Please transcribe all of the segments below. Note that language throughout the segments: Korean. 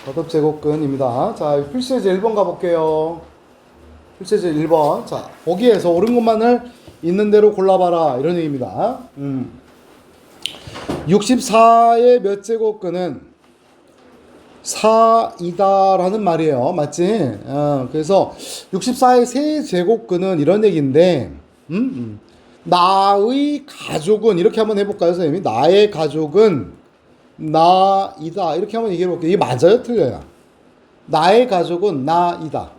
거듭제곱근입니다. 자, 필수예제 1번 가볼게요. 필수예제 1번. 자, 거기에서 옳은 것만을 있는 대로 골라봐라. 이런 얘기입니다. 64의 몇 제곱근은 4이다라는 말이에요. 맞지? 그래서 64의 세제곱근은 이런 얘기인데, 나의 가족은, 이렇게 한번 해볼까요, 선생님이? 나의 가족은 나이다. 이렇게 한번 얘기해 볼게요. 이게 맞아요? 틀려요? 나의 가족은 나이다.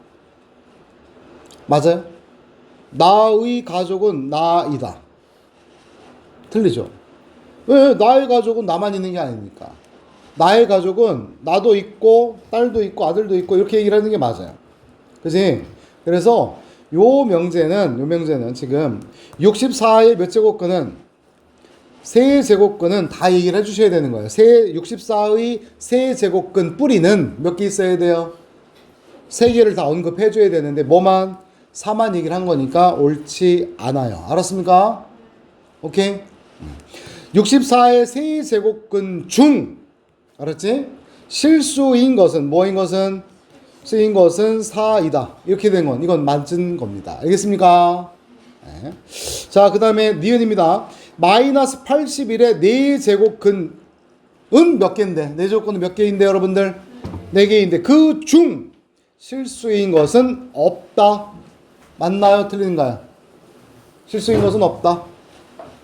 맞아요? 나의 가족은 나이다. 틀리죠? 왜? 나의 가족은 나만 있는 게 아니니까. 나의 가족은 나도 있고 딸도 있고 아들도 있고 이렇게 얘기를 하는 게 맞아요. 그치? 그래서 요 명제는 지금 64의 몇 제곱근은 세제곱근은 다 얘기를 해주셔야 되는 거예요. 64의 세제곱근 뿌리는 몇 개 있어야 돼요? 3개를 다 언급해줘야 되는데 뭐만? 4만 얘기를 한 거니까 옳지 않아요. 알았습니까? 오케이? 64의 세제곱근 중, 알았지? 실수인 것은, 뭐인 것은? 쓰인 것은 4이다. 이렇게 된 건, 이건 맞은 겁니다. 알겠습니까? 네. 자, 그 다음에 니은입니다. 마이너스 81의 4제곱근은 몇 개인데? 4제곱근은 몇 개인데, 여러분들? 4개인데, 그 중 실수인 것은 없다. 맞나요? 틀린가요? 실수인 것은 없다.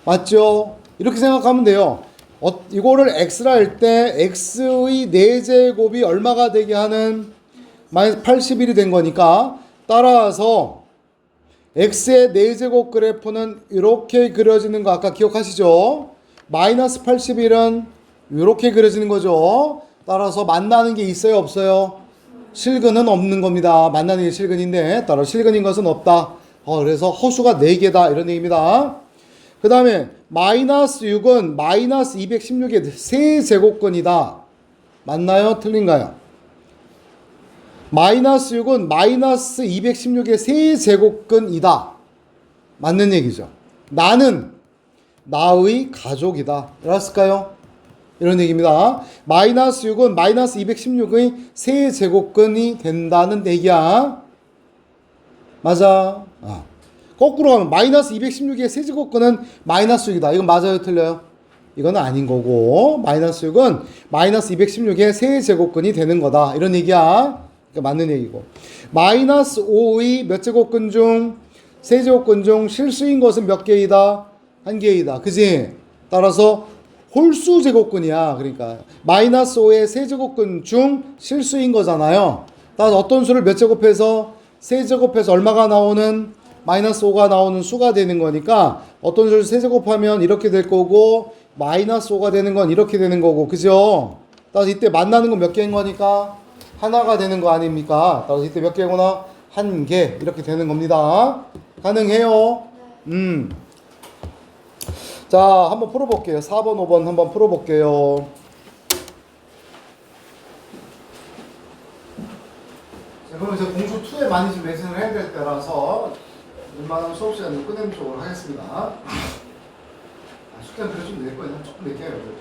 맞죠? 이렇게 생각하면 돼요. 이거를 x라 할 때 x의 4제곱이 얼마가 되게 하는 마이너스 81이 된 거니까, 따라서 x의 4제곱 그래프는 이렇게 그려지는 거 아까 기억하시죠? 마이너스 81은 이렇게 그려지는 거죠. 따라서 만나는 게 있어요? 없어요? 실근은 없는 겁니다. 만나는 게 실근인데 따라 실근인 것은 없다. 그래서 허수가 4개다 이런 얘기입니다. 그 다음에 마이너스 6은 마이너스 216의 세제곱근이다. 맞나요? 틀린가요? 마이너스 6은 마이너스 216의 세제곱근이다. 맞는 얘기죠. 나는 나의 가족이다. 알았을까요? 이런 얘기입니다. 마이너스 6은 마이너스 216의 세제곱근이 된다는 얘기야. 맞아. 거꾸로 가면 마이너스 216의 세제곱근은 마이너스 6이다. 이건 맞아요? 틀려요? 이건 아닌 거고, 마이너스 6은 마이너스 216의 세제곱근이 되는 거다. 이런 얘기야. 그러니까 맞는 얘기고. 마이너스 5의 몇 제곱근 중, 세제곱근 중 실수인 것은 몇 개이다? 한 개이다. 그지? 따라서 홀수 제곱근이야. 그러니까 마이너스 5의 세제곱근 중 실수인 거잖아요. 따라서 어떤 수를 몇 제곱해서 세제곱해서 얼마가 나오는? 마이너스 5가 나오는 수가 되는 거니까 어떤 수를 세제곱하면 이렇게 될 거고 마이너스 5가 되는 건 이렇게 되는 거고. 그죠? 따라서 이때 만나는 건 몇 개인 거니까 하나가 되는 거 아닙니까? 따라서 이때 몇 개구나? 1개 이렇게 되는 겁니다. 가능해요? 자, 한번 풀어볼게요. 4번, 5번 한번 풀어볼게요. 자, 그럼 이제 공수 2에 많이 좀 매진을 해야 될 때라서 웬만하면 수업 시간을 끝내는 쪽으로 하겠습니다. 숙제는 그래도 좀 낼 거예요. 조금 낼게요.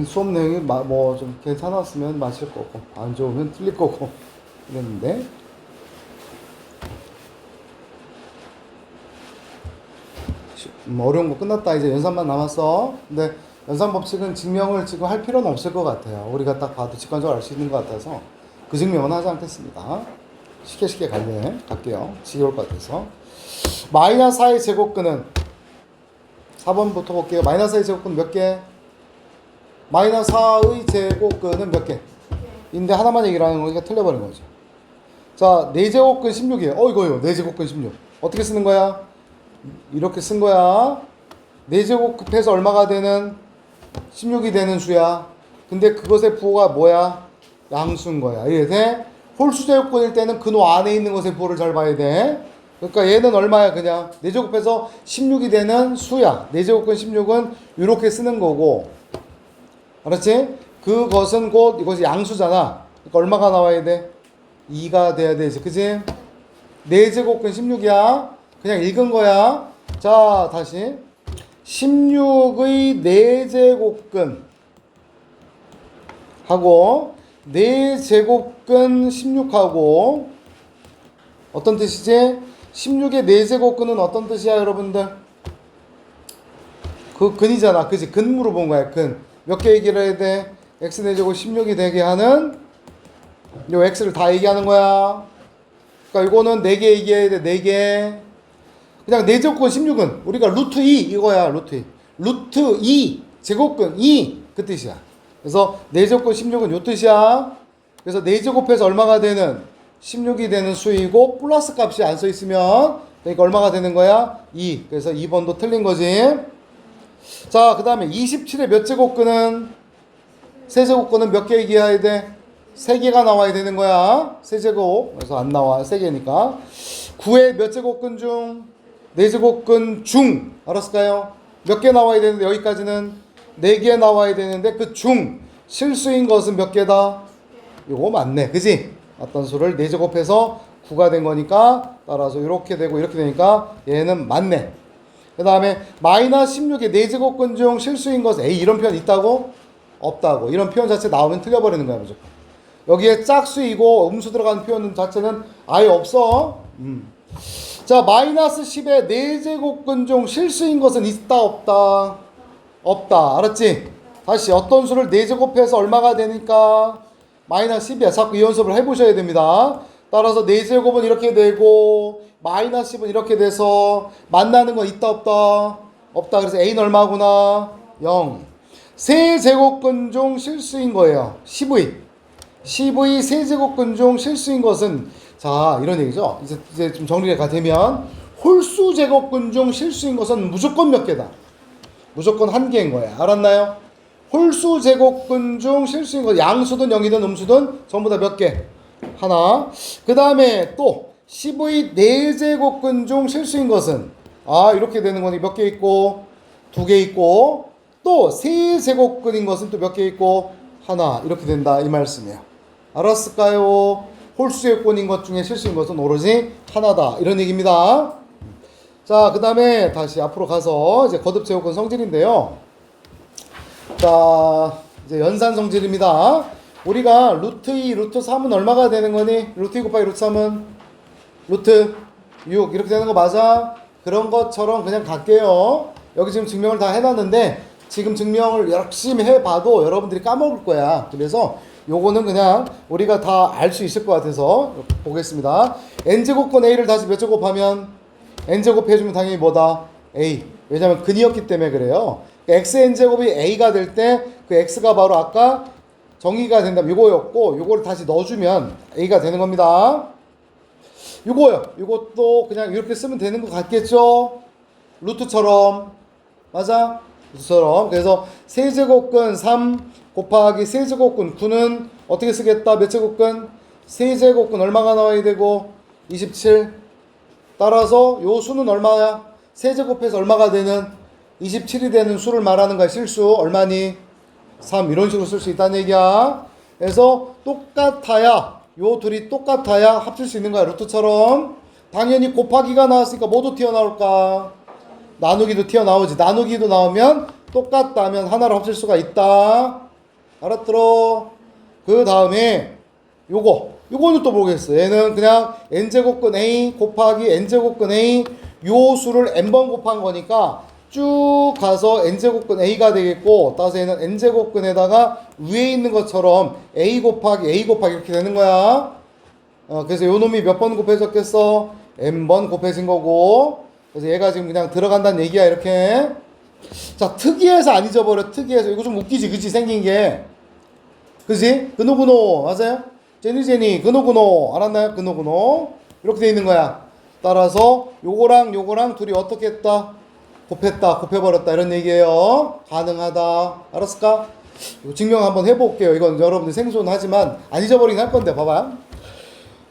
수업 내용이 뭐 좀 괜찮았으면 마칠 거고 안 좋으면 틀릴 거고 그랬는데 어려운 거 끝났다. 이제 연산만 남았어. 근데 연산 법칙은 증명을 지금 할 필요는 없을 것 같아요. 우리가 딱 봐도 직관적으로 알 수 있는 것 같아서 그 증명은 하지 않겠습니다. 쉽게 갈게요. 지겨울 것 같아서. 마이너스 4의 제곱근은 4번부터 볼게요. 마이너스 4의 제곱근 몇 개? 마이너스 4의 제곱근은 몇 개? 인데 하나만 얘기를 하는 거니까 틀려버린 거죠. 자, 4제곱근 16이에요. 이거요. 4제곱근 16. 어떻게 쓰는 거야? 이렇게 쓴 거야. 4제곱 곱해서 얼마가 되는? 16이 되는 수야. 근데 그것의 부호가 뭐야? 양수인 거야. 이래서 홀수 제곱근일 때는 그 노 안에 있는 것의 부호를 잘 봐야 돼. 그러니까 얘는 얼마야? 그냥 4제곱 곱해서 16이 되는 수야. 4제곱근 16은 이렇게 쓰는 거고, 알았지? 그것은 곧 이것이 양수잖아. 그러니까 얼마가 나와야 돼? 2가 돼야 되지. 그지? 4제곱근 16이야. 그냥 읽은 거야. 자, 다시 16의 4제곱근 하고 4제곱근 16하고 어떤 뜻이지? 16의 4제곱근은 어떤 뜻이야, 여러분들? 그 근이잖아. 그지? 근 물어본 거야. 근. 몇 개 얘기를 해야 돼? x 4제곱 16이 되게 하는 요 x를 다 얘기하는 거야. 그러니까 이거는 4개 얘기해야 돼. 4개. 그냥 4제곱근 16은 우리가 루트 2 이거야. 루트 2. 루트 2 제곱근 2 그 뜻이야. 그래서 4제곱근 16은 요 뜻이야. 그래서 4제곱해서 얼마가 되는? 16이 되는 수이고 플러스 값이 안 써 있으면 그러니까 얼마가 되는 거야? 2. 그래서 2번도 틀린 거지. 자, 그 다음에 27의 몇 제곱근은? 세제곱근은 몇 개 얘기해야 돼? 3개가 나와야 되는 거야. 세제곱. 그래서 안 나와. 3개니까. 9의 몇 제곱근 중? 4제곱근 중. 알았을까요? 몇 개 나와야 되는데 여기까지는 4개 나와야 되는데 그 중. 실수인 것은 몇 개다? 요거 맞네. 그지? 어떤 수를 4제곱해서 9가 된 거니까 따라서 이렇게 되고 이렇게 되니까 얘는 맞네. 그 다음에 마이너스 16의 4제곱근 중 실수인 것은 에이 이런 표현 있다고? 없다고. 이런 표현 자체 나오면 틀려버리는 거야 무조건. 여기에 짝수이고 음수 들어가는 표현 자체는 아예 없어. 자, 마이너스 10의 4제곱근 중 실수인 것은 있다 없다? 없다. 알았지? 다시 어떤 수를 4제곱해서 얼마가 되니까 마이너스 10이야. 자꾸 이 연습을 해보셔야 됩니다. 따라서 4제곱은 이렇게 되고 마이너스 10은 이렇게 돼서 만나는 건 있다 없다? 없다. 그래서 A는 얼마구나? 0. 세제곱근 중 실수인 거예요. 10의 세제곱근 중 실수인 것은 자 이런 얘기죠. 이제 좀 정리가 되면 홀수 제곱근 중 실수인 것은 무조건 몇 개다? 무조건 한 개인 거예요. 알았나요? 홀수 제곱근 중 실수인 것 양수든 0이든 음수든 전부 다 몇 개? 하나. 그 다음에 또 10의 4제곱근 중 실수인 것은 이렇게 되는 거니 몇 개 있고 2개 있고 또 3제곱근인 것은 또 몇 개 있고 하나 이렇게 된다 이 말씀이에요. 알았을까요? 홀수 제곱근인 것 중에 실수인 것은 오로지 하나다 이런 얘기입니다. 자, 그 다음에 다시 앞으로 가서 이제 거듭 제곱근 성질인데요. 자, 이제 연산 성질입니다. 우리가 루트 2, 루트 3은 얼마가 되는 거니? 루트 2 곱하기 루트 3은 루트 6 이렇게 되는 거 맞아? 그런 것처럼 그냥 갈게요. 여기 지금 증명을 다 해놨는데 지금 증명을 열심히 해봐도 여러분들이 까먹을 거야. 그래서 요거는 그냥 우리가 다 알 수 있을 것 같아서 보겠습니다. n제곱근 a를 다시 몇 제곱하면 n제곱 해주면 당연히 뭐다? a. 왜냐면 근이었기 때문에 그래요. xn제곱이 a가 될 때 그 x가 바로 아까 정의가 된다면 요거였고 요거를 다시 넣어주면 a가 되는 겁니다. 요거요. 요것도 그냥 이렇게 쓰면 되는 것 같겠죠? 루트처럼. 맞아? 루트처럼. 그래서 세제곱근 3 곱하기 세제곱근 9는 어떻게 쓰겠다? 몇 제곱근? 세제곱근 얼마가 나와야 되고? 27. 따라서 요 수는 얼마야? 세제곱해서 얼마가 되는? 27이 되는 수를 말하는 거야. 실수 얼마니? 3 이런 식으로 쓸 수 있다는 얘기야. 그래서 똑같아야 요 둘이 똑같아야 합칠 수 있는 거야. 루트처럼. 당연히 곱하기가 나왔으니까 뭐도 튀어나올까? 나누기도 튀어나오지. 나누기도 나오면 똑같다면 하나로 합칠 수가 있다. 알았들어? 그 다음에 요거는 또 보겠어. 얘는 그냥 n제곱근 a 곱하기 n제곱근 a 요 수를 n번 곱한 거니까 쭉 가서 n제곱근 a가 되겠고 따라서 얘는 n제곱근에다가 위에 있는 것처럼 a 곱하기 이렇게 되는 거야. 그래서 요 놈이 몇 번 곱해졌겠어? n번 곱해진 거고. 그래서 얘가 지금 그냥 들어간다는 얘기야, 이렇게. 자, 특이해서 안 잊어버려. 특이해서. 이거 좀 웃기지, 그치? 생긴 게. 그지? 그노그노. 맞아요? 제니, 그노그노. 알았나요? 그노그노. 이렇게 돼 있는 거야. 따라서 요거랑 요거랑 둘이 어떻게 했다? 곱했다, 곱해버렸다. 이런 얘기예요. 가능하다. 알았을까? 이거 증명 한번 해볼게요. 이건 여러분들 생소하지만 안 잊어버리긴 할 건데, 봐봐.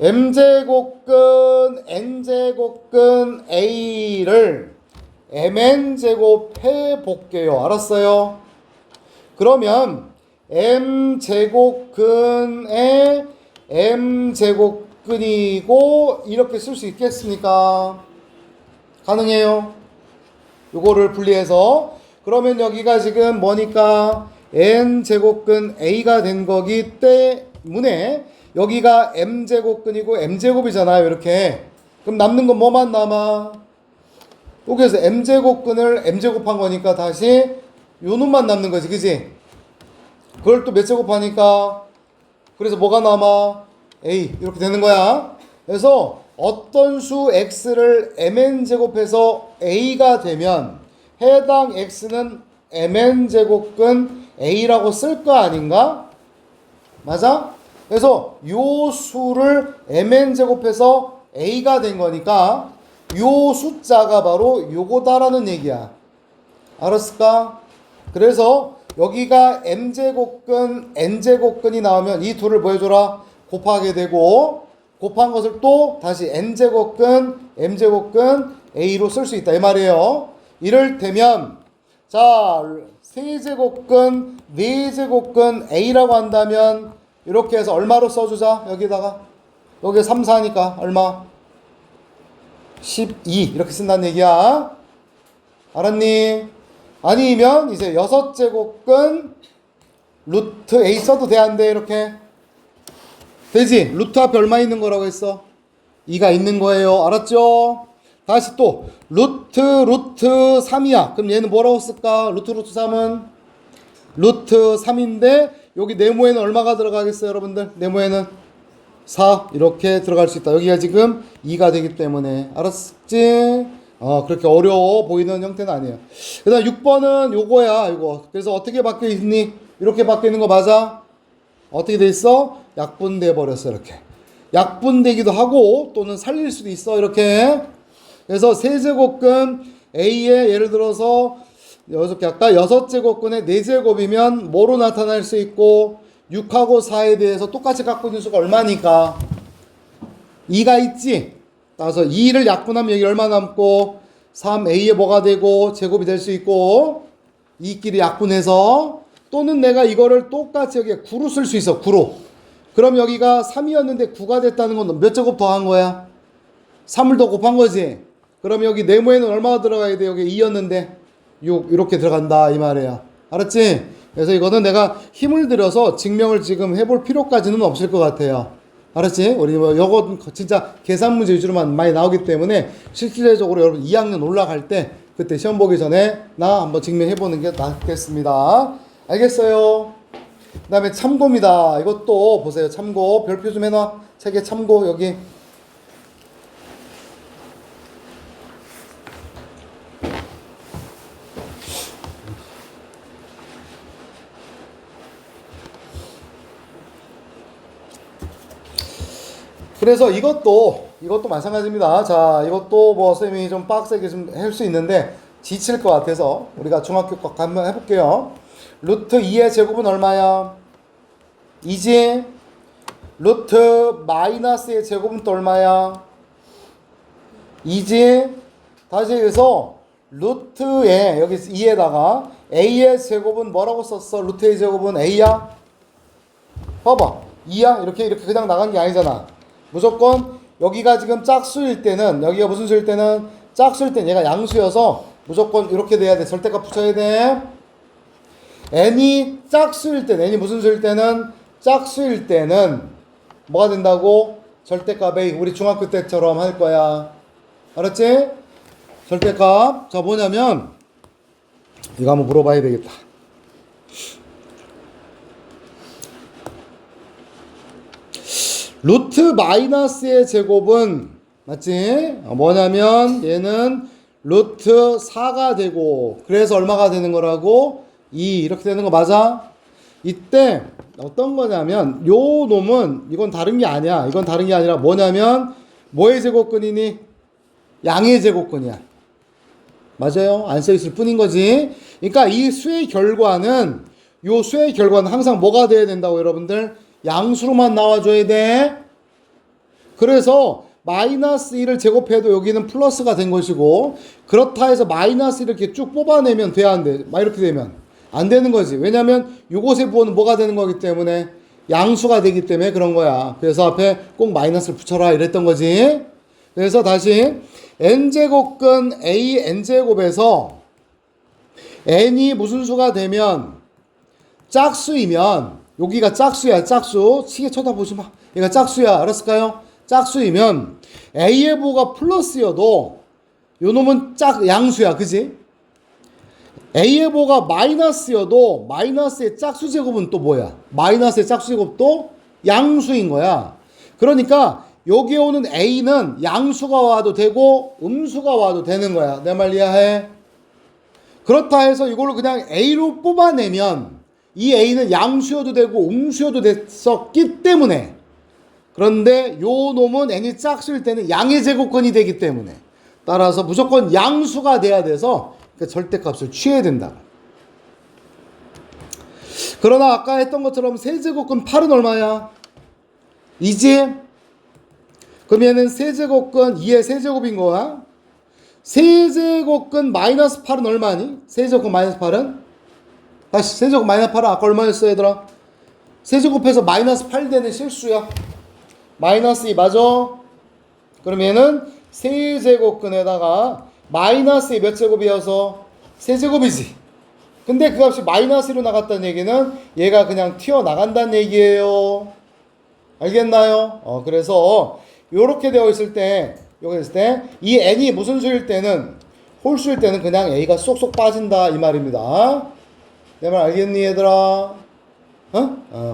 m제곱근 n제곱근 a를 mn제곱 해볼게요. 알았어요? 그러면 m제곱근의 m제곱근이고 이렇게 쓸 수 있겠습니까? 가능해요. 요거를 분리해서. 그러면 여기가 지금 뭐니까 n제곱근 a가 된 거기 때문에 여기가 m제곱근이고 m제곱이잖아요. 이렇게. 그럼 남는 건 뭐만 남아? 여기에서 m제곱근을 m제곱한 거니까 다시 요 놈만 남는 거지. 그지? 그걸 또 몇 제곱하니까 그래서 뭐가 남아? a. 이렇게 되는 거야. 그래서 어떤 수 x를 mn제곱해서 a가 되면 해당 x는 mn제곱근 a라고 쓸 거 아닌가? 맞아? 그래서 요 수를 mn제곱해서 a가 된 거니까 요 숫자가 바로 요거다라는 얘기야. 알았을까? 그래서 여기가 m제곱근 n제곱근이 나오면 이 둘을 뭐 해줘라? 곱하게 되고 곱한 것을 또 다시 n제곱근 m제곱근 a로 쓸 수 있다 이 말이에요. 이를테면 자 세제곱근 네제곱근 a라고 한다면 이렇게 해서 얼마로 써주자. 여기다가 여기 3, 4니까 얼마? 12 이렇게 쓴다는 얘기야. 알았니? 아니면 이제 6제곱근 루트 a 써도 돼 안 돼? 이렇게 되지? 루트 앞에 얼마 있는 거라고 했어? 2가 있는 거예요. 알았죠? 다시 또 루트 3이야. 그럼 얘는 뭐라고 쓸까? 루트 3은 루트 3인데 여기 네모에는 얼마가 들어가겠어요, 여러분들? 네모에는 4 이렇게 들어갈 수 있다. 여기가 지금 2가 되기 때문에. 알았지? 그렇게 어려워 보이는 형태는 아니에요. 그 다음 6번은 요거야, 이거. 그래서 어떻게 바뀌어 있니? 이렇게 바뀌어 있는 거 맞아? 어떻게 돼 있어? 약분돼 버렸어, 이렇게. 약분되기도 하고 또는 살릴 수도 있어, 이렇게. 그래서 세제곱근 A에 예를 들어서 여섯 아까 6제곱근의 4제곱이면 뭐로 나타날 수 있고 6하고 4에 대해서 똑같이 갖고 있는 수가 얼마니까? 2가 있지? 따라서 2를 약분하면 여기 얼마 남고 3A에 뭐가 되고 제곱이 될 수 있고 2끼리 약분해서 또는 내가 이거를 똑같이 여기에 9로 쓸 수 있어. 9로. 그럼 여기가 3이었는데 9가 됐다는 건 몇 제곱 더한 거야? 3을 더 곱한 거지. 그럼 여기 네모에는 얼마가 들어가야 돼? 여기 2였는데 6 이렇게 들어간다 이 말이야. 알았지? 그래서 이거는 내가 힘을 들여서 증명을 지금 해볼 필요까지는 없을 것 같아요. 알았지? 우리 뭐 요거 진짜 계산 문제 위주로만 많이 나오기 때문에 실질적으로 여러분 2학년 올라갈 때 그때 시험 보기 전에 나 한번 증명해 보는 게 낫겠습니다. 알겠어요? 그 다음에 참고입니다. 이것도 보세요. 참고 별표 좀 해놔. 책에 참고 여기. 그래서 이것도 마찬가지입니다. 자, 이것도 뭐 쌤이 좀 빡세게 좀 할 수 있는데 지칠 것 같아서 우리가 중학교 거 한번 해볼게요. 루트 2의 제곱은 얼마야? 2지? 루트 마이너스의 제곱은 또 얼마야? 2지? 다시 해서 루트에 여기 2에다가 a의 제곱은 뭐라고 썼어? 루트의 제곱은 a야? 봐봐 2야? 이렇게 그냥 나간 게 아니잖아. 무조건 여기가 지금 짝수일 때는 여기가 무슨 수일 때는 짝수일 때는 얘가 양수여서 무조건 이렇게 돼야 돼. 절대값 붙여야 돼. n이 짝수일 때는 n이 무슨 수일 때는 짝수일 때는 뭐가 된다고? 절대값 a. 우리 중학교 때처럼 할 거야. 알았지? 절대값. 자 뭐냐면 이거 한번 물어봐야 되겠다. 루트 마이너스의 제곱은 맞지? 뭐냐면 얘는 루트 4가 되고 그래서 얼마가 되는 거라고? 2 이렇게 되는 거 맞아? 이때 어떤 거냐면 요 놈은 이건 다른 게 아니야. 이건 다른 게 아니라 뭐냐면 뭐의 제곱근이니? 양의 제곱근이야. 맞아요? 안 써있을 뿐인 거지. 그러니까 이 수의 결과는 요 수의 결과는 항상 뭐가 돼야 된다고 여러분들? 양수로만 나와줘야 돼. 그래서 마이너스 1을 제곱해도 여기는 플러스가 된 것이고 그렇다 해서 마이너스 1을 이렇게 쭉 뽑아내면 돼야 안 돼. 막 이렇게 되면 안 되는 거지. 왜냐면 요것의 부호는 뭐가 되는 거기 때문에 양수가 되기 때문에 그런 거야. 그래서 앞에 꼭 마이너스를 붙여라 이랬던 거지. 그래서 다시 n제곱근 a n제곱에서 n이 무슨 수가 되면 짝수이면 여기가 짝수야. 짝수. 시계 쳐다보지 마. 얘가 짝수야. 알았을까요? 짝수이면 a의 부호가 플러스여도 요 놈은 양수야. 그지? a의 부호가 마이너스여도 마이너스의 짝수 제곱은 또 뭐야? 마이너스의 짝수 제곱도 양수인 거야. 그러니까 여기에 오는 a는 양수가 와도 되고 음수가 와도 되는 거야. 내 말 이해해? 그렇다 해서 이걸로 그냥 a로 뽑아내면 이 a는 양수여도 되고 음수여도 됐었기 때문에 그런데 요 놈은 n이 짝수일 때는 양의 제곱근이 되기 때문에 따라서 무조건 양수가 돼야 돼서 절대값을 취해야 된다. 그러나 아까 했던 것처럼 세제곱근 8은 얼마야? 2지? 그럼 얘는 세제곱근 2의 세제곱인 거야. 세제곱근 마이너스 8은 얼마니? 세제곱 마이너스 8은? 다시 세제곱 마이너스 8은 아까 얼마였어 얘들아? 세제곱해서 마이너스 8 되는 실수야. 마이너스 2 맞아? 그럼 얘는 세제곱근에다가 마이너스 2 몇 제곱이어서 세제곱이지. 근데 그 값이 마이너스 1로 나갔다는 얘기는 얘가 그냥 튀어나간다는 얘기예요. 알겠나요? 그래서 요렇게 되어 있을 때 요게 있을 때 이 n이 무슨 수일 때는 홀수일 때는 그냥 a가 쏙쏙 빠진다 이 말입니다. 내 말 알겠니 얘들아?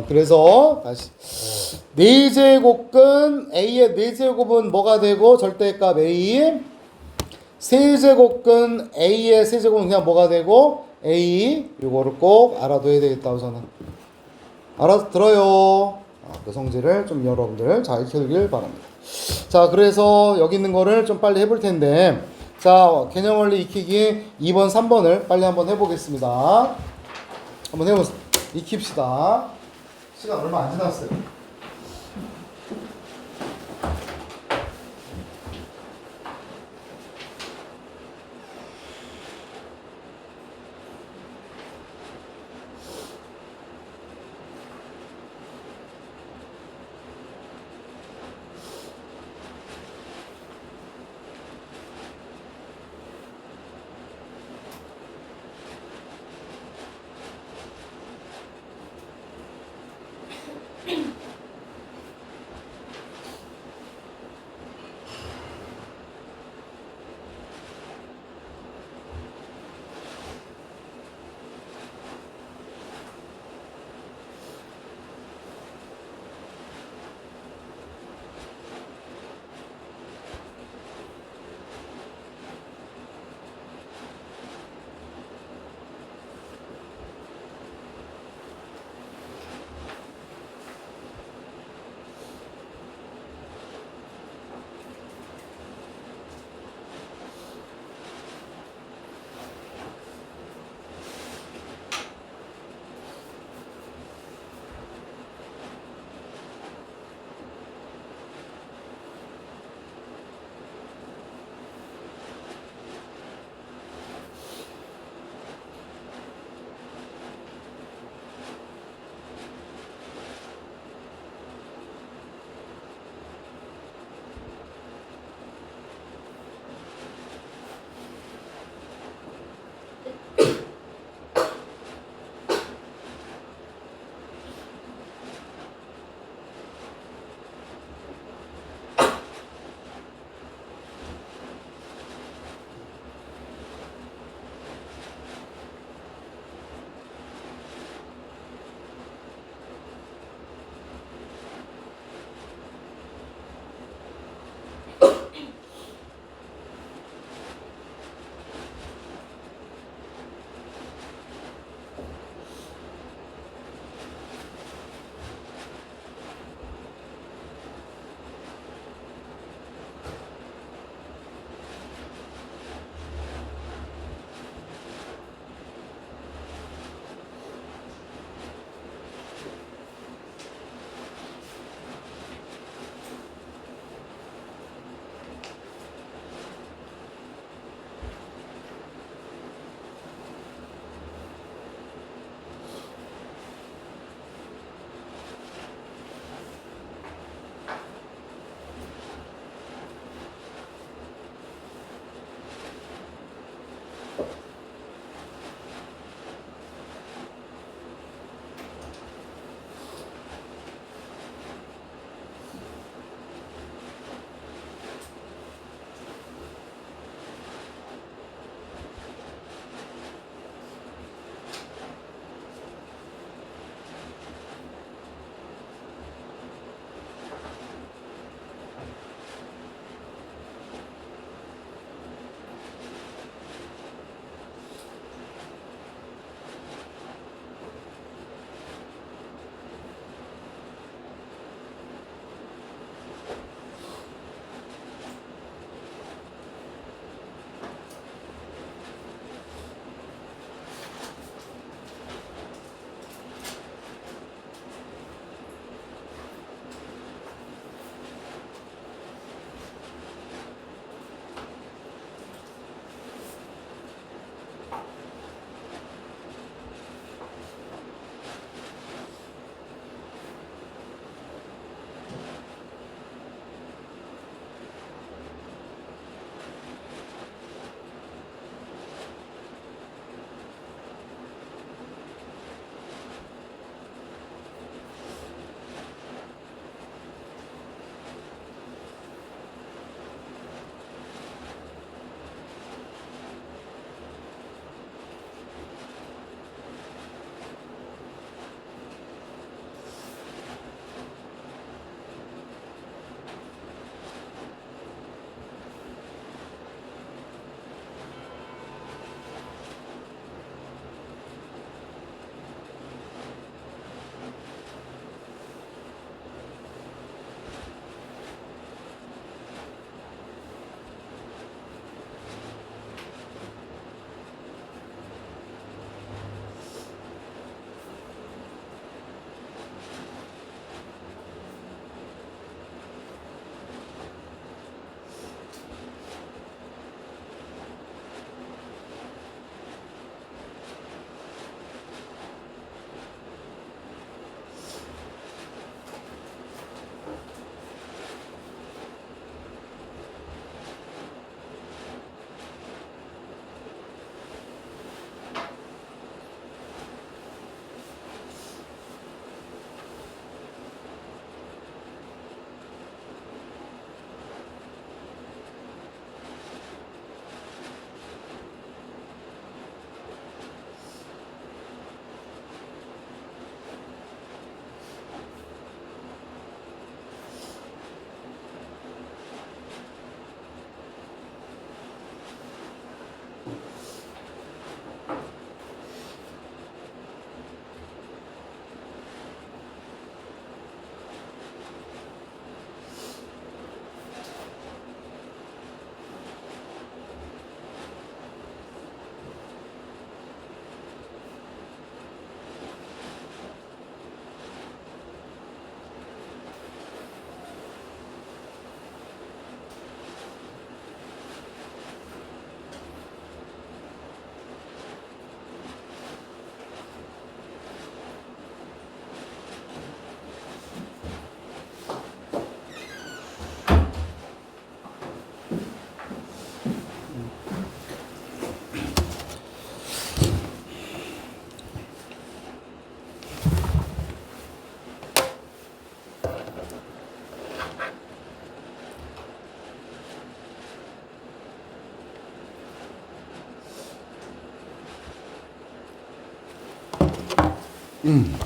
그래서 다시 4제곱근 a의 4제곱은 뭐가 되고 절대값 a 세제곱근 a의 세제곱은 그냥 뭐가 되고 a 요거를 꼭 알아둬야 되겠다 우선은. 알아들어요. 그 성질을 좀 여러분들 잘 익혀두길 바랍니다. 자, 그래서 여기 있는 거를 좀 빨리 해볼 텐데, 자, 개념 원리 익히기 2번, 3번을 빨리 한번 해보겠습니다. 한번 해보세요. 익힙시다. 시간 얼마 안 지났어요.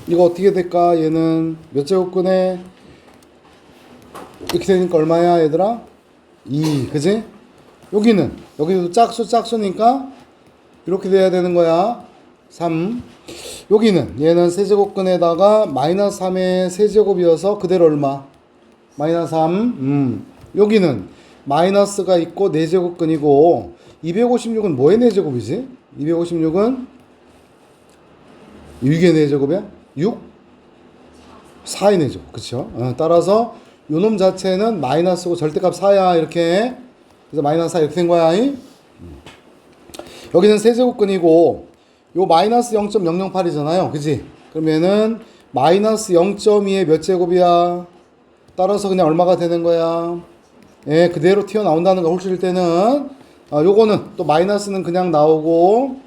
이거 어떻게 될까? 얘는 몇 제곱근에 이렇게 되니까 얼마야 얘들아? 2, 그지? 여기도 짝수니까 이렇게 돼야 되는 거야. 3. 여기는 얘는 세제곱근에다가 마이너스 3의 세제곱이어서 그대로 얼마? 마이너스 3. 여기는 마이너스가 있고 4제곱근이고 256은 뭐의 4제곱이지? 256은 6의 4제곱이야? 6? 4의 4제곱. 그쵸? 따라서 요놈 자체는 마이너스고 절대값 4야. 이렇게. 그래서 마이너스 4 이렇게 된 거야. 여기는 세제곱근이고 요 마이너스 0.008이잖아요. 그지? 그러면은 마이너스 0.2의 몇 제곱이야? 따라서 그냥 얼마가 되는 거야? 예, 그대로 튀어나온다는 거 홀수일 때는 요거는 또 마이너스는 그냥 나오고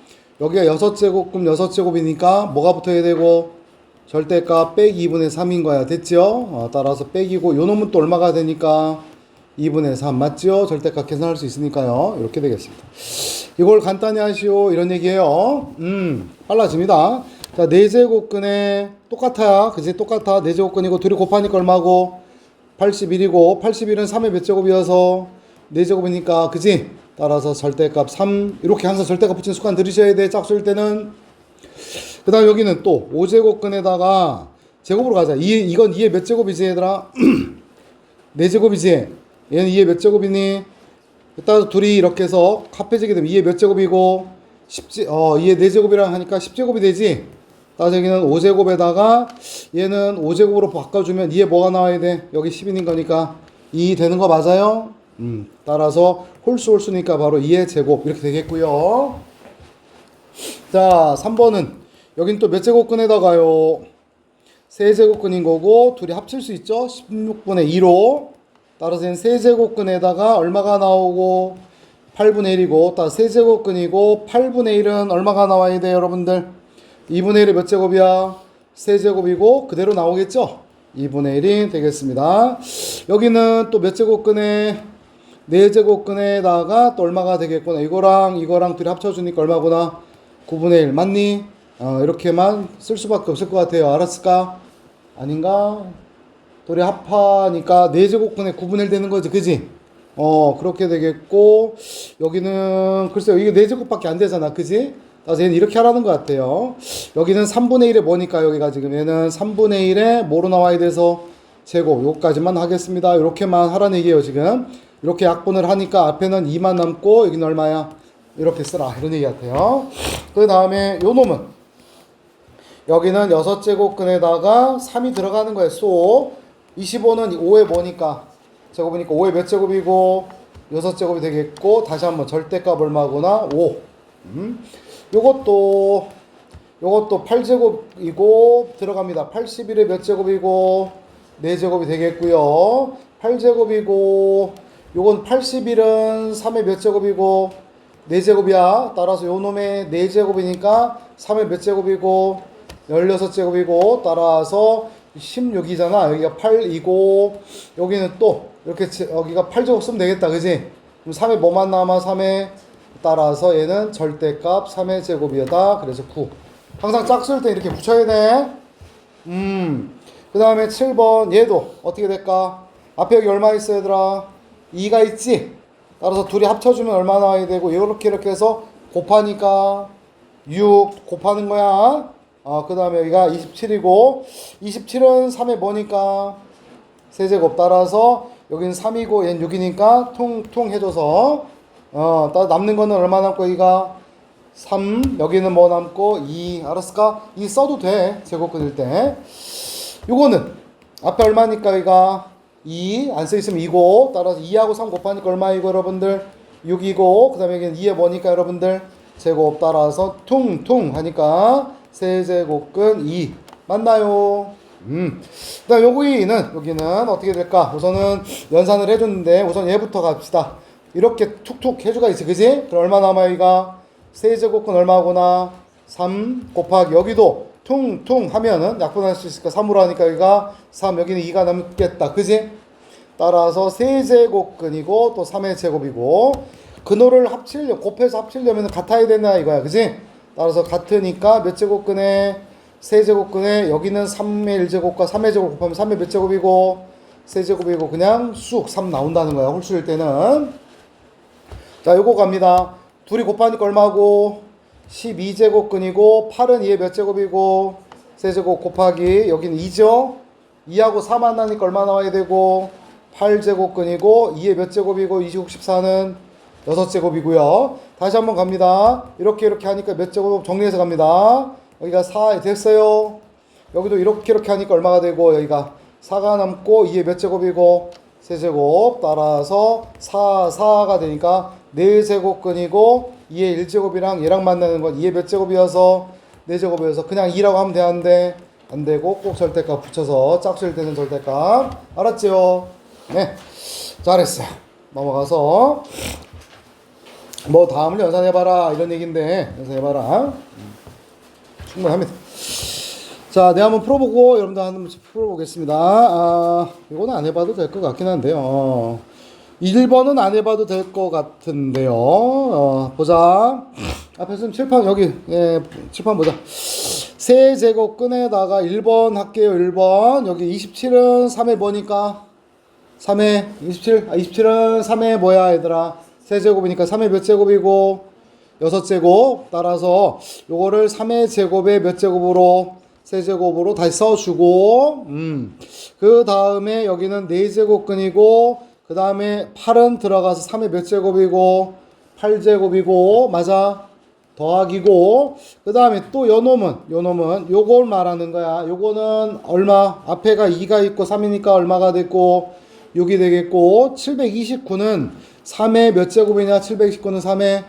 여기가 6제곱끔 6제곱이니까 뭐가 붙어야 되고 절대값 빼기 2분의 3인 거야. 됐죠? 따라서 빼기고 요 놈은 또 얼마가 되니까 2분의 3 맞죠? 절대값 계산할 수 있으니까요. 이렇게 되겠습니다. 이걸 간단히 하시오. 이런 얘기예요. 빨라집니다. 자, 4제곱근에 똑같아. 그지? 똑같아. 4제곱근이고 둘이 곱하니까 얼마고? 81이고 81은 3의 몇 제곱이어서 4제곱이니까 그지? 따라서 절대값 3 이렇게 항상 절대값 붙이는 습관 들으셔야 돼. 짝수일 때는. 그 다음 여기는 또 5제곱근에다가 제곱으로 가자. 이건 2의 몇 제곱이지 얘들아? 4제곱이지? 얘는 2의 몇 제곱이니? 따라서 둘이 이렇게 해서 합해지게 되면 2의 몇 제곱이고 2의 4제곱이랑 하니까 10제곱이 되지? 따라서 여기는 5제곱에다가 얘는 5제곱으로 바꿔주면 2에 뭐가 나와야 돼? 여기 10인인 거니까 2 되는 거 맞아요? 따라서 홀수니까 바로 2의 제곱 이렇게 되겠고요. 자, 3번은 여긴 또 몇 제곱근에다가요? 세제곱근인 거고 둘이 합칠 수 있죠? 16분의 2로 따라서 얘는 세제곱근에다가 얼마가 나오고 8분의 1이고 따라서 세제곱근이고 8분의 1은 얼마가 나와야 돼요 여러분들? 2분의 1이 몇 제곱이야? 세제곱이고 그대로 나오겠죠? 2분의 1이 되겠습니다. 여기는 또 몇 제곱근에 4제곱근에다가 또 얼마가 되겠구나. 이거랑 둘이 합쳐주니까 얼마구나? 9분의 1 맞니? 이렇게만 쓸 수밖에 없을 것 같아요. 알았을까? 아닌가? 둘이 합하니까 4제곱근에 9분의 1 되는 거지. 그지? 그렇게 되겠고 여기는 글쎄요. 이게 4제곱밖에 안 되잖아. 그지? 그래서 얘는 이렇게 하라는 것 같아요. 여기는 3분의 1에 뭐니까 여기가 지금 얘는 3분의 1에 뭐로 나와야 돼서 제곱 요거까지만 하겠습니다. 이렇게만 하라는 얘기예요. 지금 이렇게 약분을 하니까 앞에는 2만 남고 여기는 얼마야? 이렇게 쓰라 이런 얘기 같아요. 그 다음에 요 놈은 여기는 6제곱근에다가 3이 들어가는 거예요. 소 25는 5에 뭐니까 제곱이니까 5에 몇 제곱이고 6제곱이 되겠고 다시 한번 절대값 얼마구나? 5. 요것도 8제곱이고 들어갑니다. 81에 몇 제곱이고 4제곱이 되겠고요. 8제곱이고 요건 81은 3에 몇 제곱이고 4제곱이야. 따라서 요 놈의 4제곱이니까 3에 몇 제곱이고 16제곱이고 따라서 16이잖아. 여기가 8이고 여기는 또 이렇게 여기가 8제곱 쓰면 되겠다. 그지? 그럼 3에 뭐만 남아? 3에 따라서 얘는 절대값 3의 제곱이다. 그래서 9. 항상 짝수일 때 이렇게 붙여야 돼. 그 다음에 7번 얘도 어떻게 될까? 앞에 여기 얼마 있어 얘들아? 2가 있지? 따라서 둘이 합쳐주면 얼마 나와야 되고 이렇게 해서 곱하니까 6 곱하는 거야. 그 다음에 여기가 27이고 27은 3에 뭐니까 세제곱 따라서 여기는 3이고 얘는 6이니까 퉁퉁 해줘서 남는 거는 얼마 남고 여기가 3 여기는 뭐 남고 2 알았을까? 2 써도 돼 제곱 끊을 때. 요거는 앞에 얼마니까 여기가 2 안 써있으면 2고 따라서 2하고 3 곱하니까 얼마이고 여러분들 6이고 그 다음에 여기는 2에 뭐니까 여러분들 제곱 따라서 퉁퉁 하니까 세제곱근 2 맞나요? 그 다음 여기는 어떻게 될까? 우선은 연산을 해줬는데 우선 얘부터 갑시다. 이렇게 툭툭 해주가 있어 그지? 그럼 얼마 남아요 여기가? 세제곱근 얼마구나? 3 곱하기 여기도 퉁퉁 하면은 약분할 수 있으니까 3으로 하니까 여기가 3 여기는 2가 남겠다 그지? 따라서 세제곱근이고 또 3의 제곱이고 근호를 곱해서 합치려면 같아야 되나 이거야 그지? 따라서 같으니까 몇 제곱근에 세제곱근에 여기는 3의 1제곱과 3의 제곱 곱하면 3의 몇 제곱이고 세제곱이고 그냥 쑥 3 나온다는 거야. 홀수일 때는. 자, 요거 갑니다. 둘이 곱하니까 얼마고 12제곱근이고 8은 2의 몇 제곱이고 세제곱 곱하기 여기는 2죠. 2하고 4 만나니까 얼마 나와야 되고 8제곱근이고 2의 몇 제곱이고 264는 6제곱이고요. 다시 한번 갑니다. 이렇게 하니까 몇 제곱 정리해서 갑니다. 여기가 4 됐어요. 여기도 이렇게 하니까 얼마가 되고 여기가 4가 남고 2의 몇 제곱이고 세제곱 따라서 4가 되니까 4제곱근이고 2의 1제곱이랑 얘랑 만나는 건 2의 몇 제곱이어서 4제곱이어서 그냥 2라고 하면 되는데 안 되고 꼭 절대값 붙여서 짝수일 때는 절대값. 알았죠? 네. 잘했어요. 넘어가서 뭐 다음을 연산해봐라 이런 얘기인데 연산해봐라. 충분합니다. 자, 내가 한번 풀어보고 여러분들 한번 풀어보겠습니다. 이거는 안 해봐도 될 것 같긴 한데요. 1번은 안 해봐도 될 것 같은데요. 보자. 앞에 있으면 칠판 여기 칠판 보자. 세제곱근에다가 1번 할게요. 1번 여기 27은 3의 뭐니까 3의 27은 3의 뭐야 얘들아 세제곱이니까 3의 몇 제곱이고 6제곱 따라서 요거를 3의 제곱에 몇 제곱으로 세제곱으로 다시 써주고 그 다음에 여기는 4제곱근이고 그 다음에 8은 들어가서 3의 몇 제곱이고 8제곱이고 맞아 더하기고 그 다음에 또 요놈은 요걸 말하는 거야. 요거는 얼마 앞에가 2가 있고 3이니까 얼마가 됐고 6이 되겠고 729는 3의 몇 제곱이냐 729는 3의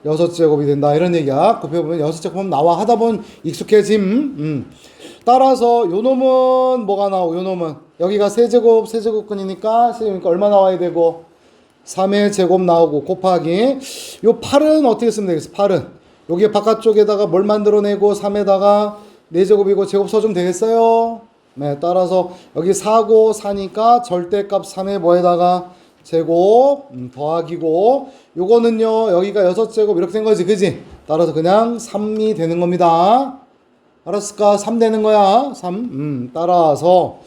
6제곱이 된다 이런 얘기야. 곱해보면 6제곱 나와 하다 보면 익숙해짐. 따라서 요놈은 뭐가 나오고 요놈은 여기가 세제곱근이니까 얼마 나와야 되고 3의 제곱 나오고 곱하기 요 8은 어떻게 쓰면 되겠어. 8은 여기 바깥쪽에다가 뭘 만들어내고 3에다가 4제곱이고 제곱 써주면 되겠어요. 네, 따라서 여기 4고 4니까 절대값 3의 뭐에다가 제곱 더하기고 요거는요 여기가 6제곱 이렇게 된 거지 그지. 따라서 그냥 3이 되는 겁니다. 알았을까? 3 되는 거야. 3 따라서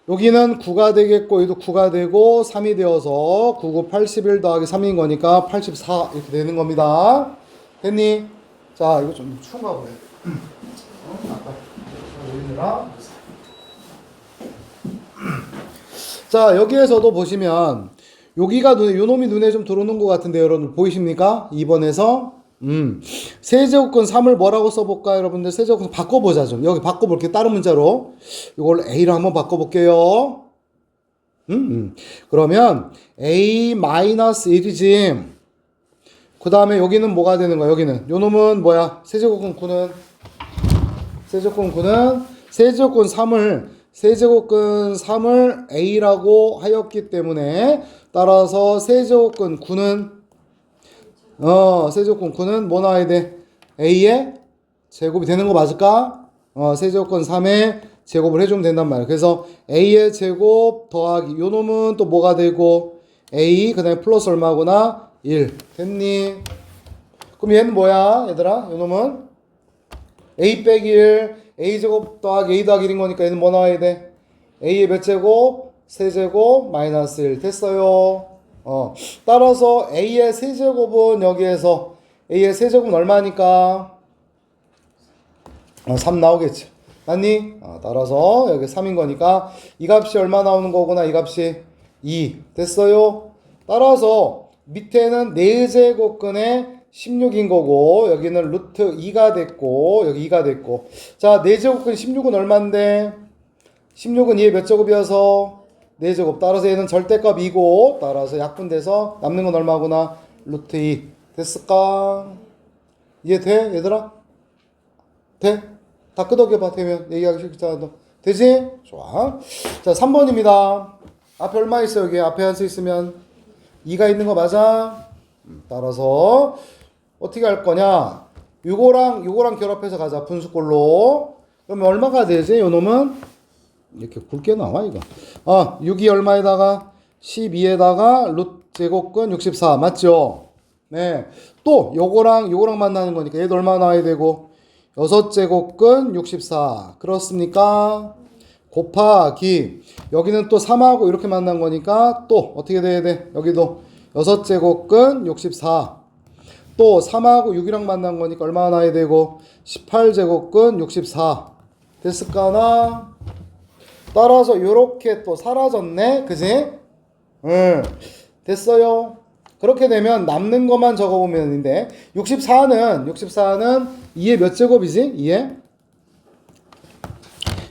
여기는 9가 되겠고 여기도 9가 되고 3이 되어서 9, 9, 81 더하기 3인 거니까 84 이렇게 되는 겁니다. 됐니? 자 이거 좀 추운가 보네. 자 여기에서도 보시면 여기가 요놈이 눈에 좀 들어오는 것 같은데 여러분 보이십니까? 2번에서 세제곱근 3을 뭐라고 써볼까 여러분들. 세제곱근 바꿔보자. 좀 여기 바꿔볼게요. 다른 문자로 이걸 A로 한번 바꿔볼게요. 그러면 A-1이지. 그 다음에 여기는 뭐가 되는 거야. 여기는 요놈은 뭐야. 세제곱근 9는 세제곱근 3을 A라고 하였기 때문에 따라서 세제곱근 9는 세제곱근 9는 뭐 나와야 돼? A의 제곱이 되는 거 맞을까? 세제곱근 3의 제곱을 해주면 된단 말이야. 그래서 A의 제곱 더하기 요 놈은 또 뭐가 되고 A 그 다음에 플러스 얼마구나? 1 됐니? 그럼 얘는 뭐야 얘들아? 요 놈은 A 빼기 1 A 제곱 더하기 A 더하기 1인 거니까 얘는 뭐 나와야 돼? A의 몇 제곱? 세제곱 마이너스 1 됐어요. 따라서 A의 세제곱은 여기에서 A의 세제곱은 얼마니까? 3 나오겠지. 맞니? 따라서 여기 3인 거니까 이 값이 얼마 나오는 거구나. 이 값이 2 됐어요. 따라서 밑에는 4제곱근에 16인 거고 여기는 루트 2가 됐고 여기 2가 됐고 자 4제곱근 16은 얼만데 16은 2의 몇 제곱이어서 4제곱 따라서 얘는 절대값 2고 따라서 약분돼서 남는 건 얼마구나 루트 2 됐을까? 이해돼 얘들아? 돼? 다 끄덕여봐. 되면 얘기하기 싫다. 되지? 좋아. 자 3번입니다 앞에 얼마 있어. 여기 앞에 한 수 있으면 2가 있는 거 맞아? 따라서 어떻게 할 거냐 요거랑 결합해서 가자. 분수꼴로. 그러면 얼마가 되지 요 놈은? 이렇게 굵게 나와 이거. 6이 얼마에다가 12에다가 루트 제곱근 64 맞죠? 네. 또 요거랑 만나는 거니까 얘도 얼마 나와야 되고 6제곱근 64 그렇습니까? 곱하기 여기는 또 3하고 이렇게 만난 거니까 또 어떻게 돼야 돼? 여기도 6제곱근 64 또 3하고 6이랑 만난 거니까 얼마나 나야 되고 18제곱근 64 됐을까나? 따라서 요렇게 또 사라졌네 그지? 응 됐어요. 그렇게 되면 남는 것만 적어보면 되는데 64는 2의 몇 제곱이지?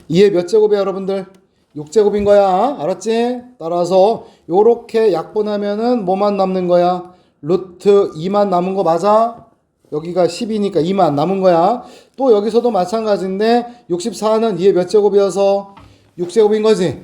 2의 몇 제곱이야 여러분들? 6제곱인 거야 알았지? 따라서 요렇게 약분하면은 뭐만 남는 거야? 루트 2만 남은 거 맞아? 여기가 10이니까 2만 남은 거야. 또 여기서도 마찬가지인데 64는 2의 몇 제곱이어서 6제곱인 거지.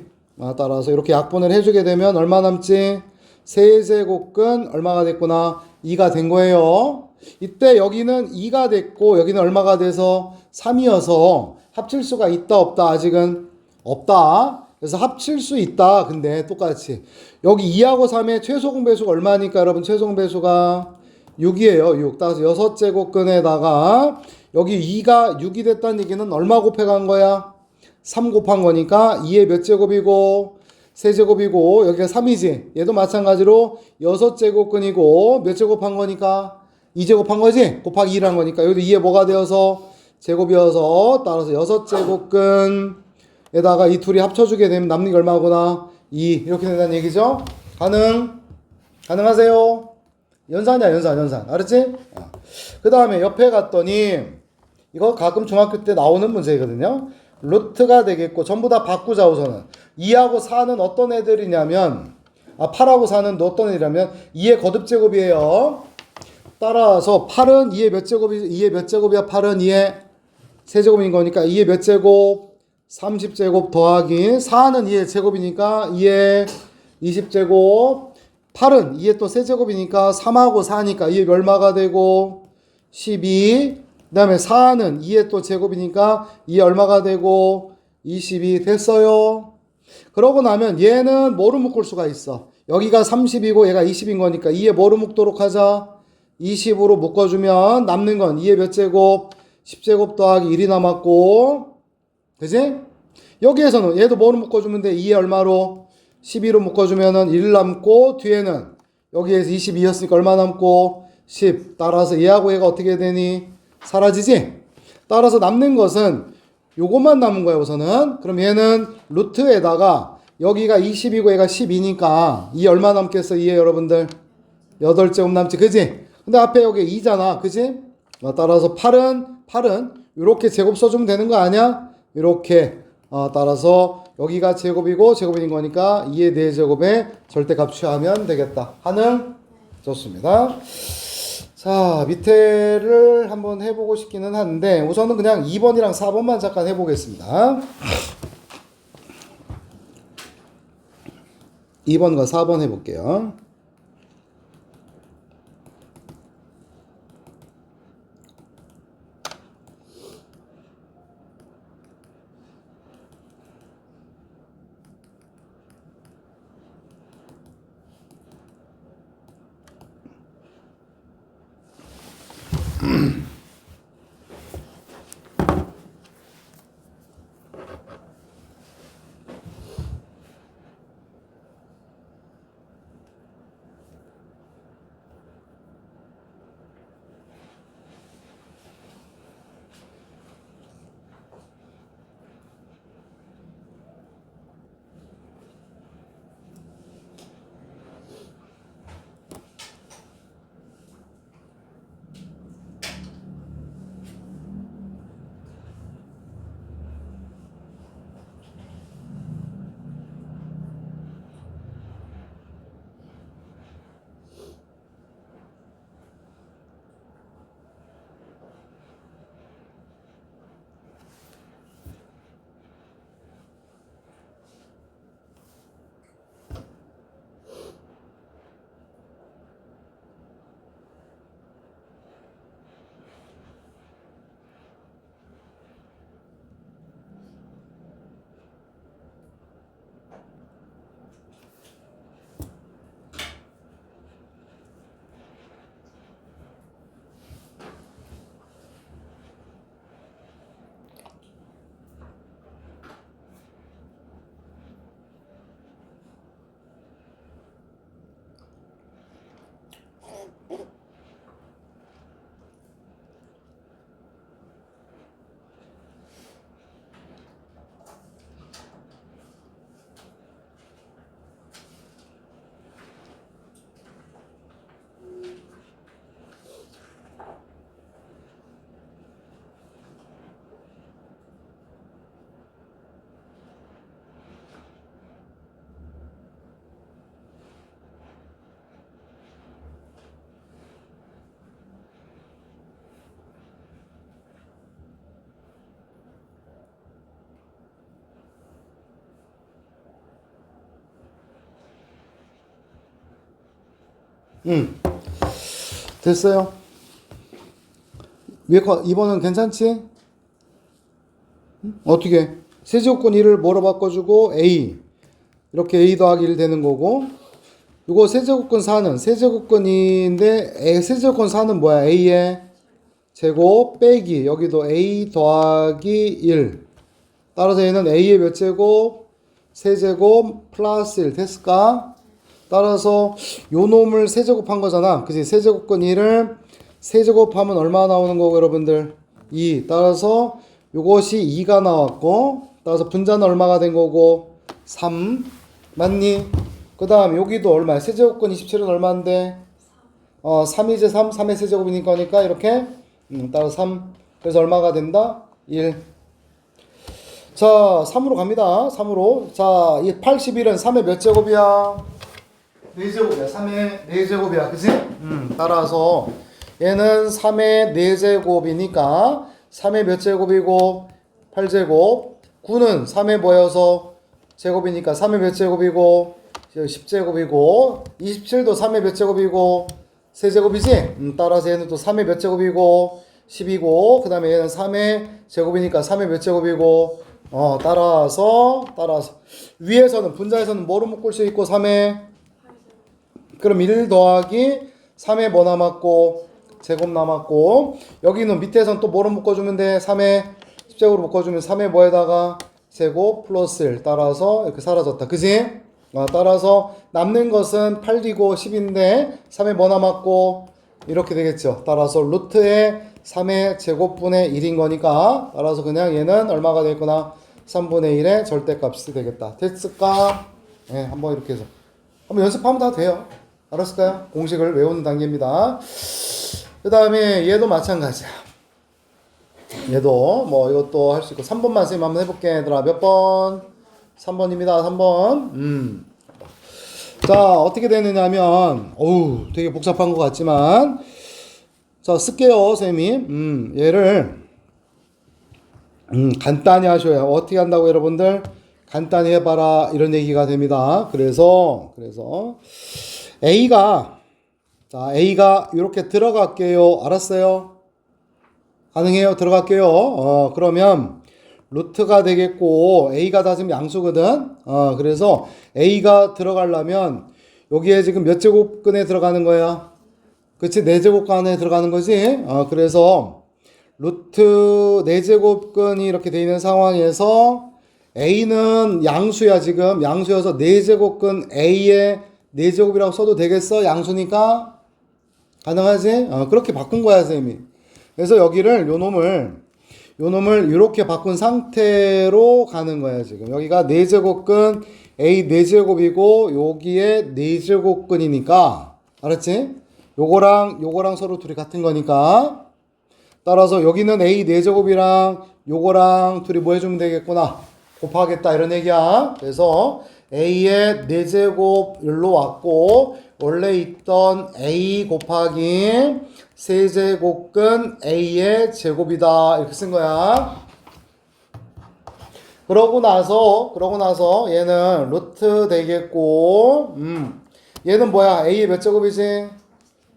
따라서 이렇게 약분을 해주게 되면 얼마 남지? 세제곱근 얼마가 됐구나? 2가 된 거예요. 이때 여기는 2가 됐고 여기는 얼마가 돼서 3이어서 합칠 수가 있다 없다? 아직은 없다. 그래서 합칠 수 있다. 근데 똑같이 여기 2하고 3의 최소 공배수가 얼마니까 여러분 최소 공배수가 6이에요. 6. 따라서 6제곱근에다가 여기 2가 6이 됐다는 얘기는 얼마 곱해간 거야? 3 곱한 거니까 2의 몇 제곱이고 세제곱이고 여기가 3이지. 얘도 마찬가지로 6제곱근이고 몇 제곱한 거니까 2제곱한 거지. 곱하기 2란 거니까 여기도 2에 뭐가 되어서 제곱이어서 따라서 6제곱근에다가 이 둘이 합쳐주게 되면 남는 게 얼마구나? 2 이렇게 된다는 얘기죠. 가능하세요? 연산이야 연산 알았지? 그 다음에 옆에 갔더니 이거 가끔 중학교 때 나오는 문제거든요. 루트가 되겠고 전부 다 바꾸자 우선은 2하고 4는 어떤 애들이냐면 8하고 4는 어떤 애들이냐면 2의 거듭제곱이에요. 따라서 8은 2의 몇 제곱이 2의 몇 제곱이야? 8은 2의 세제곱인 거니까 2의 몇 제곱? 30제곱 더하기 4는 2의 제곱이니까 2의 20제곱 8은 2의 또 세제곱이니까 3하고 4니까 2의 얼마가 되고 12 그 다음에 4는 2의 또 제곱이니까 2의 얼마가 되고 22 됐어요. 그러고 나면 얘는 뭐로 묶을 수가 있어? 여기가 30이고 얘가 20인 거니까 2의 뭐로 묶도록 하자? 20으로 묶어주면 남는 건 2의 몇 제곱? 10제곱 더하기 1이 남았고 그지? 여기에서는 얘도 뭐로 묶어주면 돼? 2의 얼마로? 12로 묶어주면은 1 남고 뒤에는 여기에서 22였으니까 얼마 남고 10 따라서 얘하고 얘가 어떻게 되니? 사라지지? 따라서 남는 것은 요것만 남은 거야 우선은. 그럼 얘는 루트에다가 여기가 20이고 얘가 12니까 2 얼마 남겠어? 2에 여러분들 8제곱 남지 그지? 근데 앞에 여기 2잖아 그지? 따라서 8은 이렇게 제곱 써주면 되는 거 아니야? 이렇게 따라서 여기가 제곱이고 제곱인 거니까 2의 4제곱에 절대값 취하면 되겠다. 가능? 좋습니다. 자 밑에를 한번 해보고 싶기는 한데 우선은 그냥 2번이랑 4번만 잠깐 해보겠습니다. 2번과 4번 해볼게요. 됐어요. 위에 거 2번은 괜찮지? 어떻게? 세제곱근 1을 뭐로 바꿔주고 A 이렇게 A 더하기 1 되는 거고 이거 세제곱근 4는 세제곱근 2인데 세제곱근 4는 뭐야? A의 제곱 빼기 여기도 A 더하기 1 따라서 얘는 A의 몇 제곱? 세제곱 플러스 1 됐을까? 따라서 요 놈을 세제곱한 거잖아. 그치? 세제곱근 1을 세제곱하면 얼마 나오는 거고 여러분들? 2 따라서 요것이 2가 나왔고 따라서 분자는 얼마가 된 거고? 3 맞니? 그 다음 여기도 얼마야? 세제곱근 27은 얼마인데? 3이제 3, 3의 세제곱이니까 이렇게 따라서 3 그래서 얼마가 된다? 1 자 3으로 갑니다. 3으로 자 이 81은 3의 몇 제곱이야? 4제곱이야. 3의 4제곱이야. 그치? 따라서 얘는 3의 4제곱이니까 3의 몇 제곱이고 8제곱 9는 3의 뭐여서 제곱이니까 3의 몇 제곱이고 10제곱이고 27도 3의 몇 제곱이고 세제곱이지? 따라서 얘는 또 3의 몇 제곱이고 10이고 그 다음에 얘는 3의 제곱이니까 3의 몇 제곱이고 따라서 위에서는 분자에서는 뭐로 묶을 수 있고 3의 그럼 1 더하기 3의 뭐 남았고 제곱 남았고 여기는 밑에서는 또 뭐로 묶어주면 돼? 3의 10제곱으로 묶어주면 3의 뭐에다가 제곱 플러스 1 따라서 이렇게 사라졌다. 그지? 따라서 남는 것은 8이고 10인데 3의 뭐 남았고 이렇게 되겠죠. 따라서 루트의 3의 제곱분의 1인 거니까 따라서 그냥 얘는 얼마가 되겠구나 3분의 1의 절대값이 되겠다. 됐을까? 네, 한번 이렇게 해서 한번 연습하면 다 돼요. 알았을까요? 공식을 외우는 단계입니다. 그 다음에 얘도 마찬가지야. 얘도 뭐 이것도 할 수 있고 3번만 선생님 한번 해볼게. 얘들아 몇 번? 3번입니다. 3번. 자 어떻게 되느냐 하면 어우 되게 복잡한 것 같지만 자 쓸게요 선생님이 얘를 간단히 하셔야 어떻게 한다고 여러분들 간단히 해봐라 이런 얘기가 됩니다. 그래서 A가 이렇게 들어갈게요. 알았어요? 가능해요? 들어갈게요. 그러면 루트가 되겠고 A가 다 지금 양수거든. 그래서 A가 들어가려면 여기에 지금 몇 제곱근에 들어가는 거야? 그치? 4제곱근에 들어가는 거지? 그래서 루트 4제곱근이 이렇게 되어 있는 상황에서 A는 양수야 지금. 양수여서 4제곱근 A의 4제곱이라고 써도 되겠어? 양수니까? 가능하지? 그렇게 바꾼 거야 선생님이. 그래서 여기를 요 놈을 이렇게 바꾼 상태로 가는 거야 지금. 여기가 4제곱근 A 4제곱이고 여기에 4제곱근이니까 알았지? 요거랑 서로 둘이 같은 거니까 따라서 여기는 A 4제곱이랑 요거랑 둘이 뭐 해주면 되겠구나 곱하겠다 이런 얘기야. 그래서 A의 4제곱 일로 왔고 원래 있던 A 곱하기 세제곱근 A의 제곱이다 이렇게 쓴 거야. 그러고 나서 얘는 루트 되겠고 얘는 뭐야? A의 몇 제곱이지?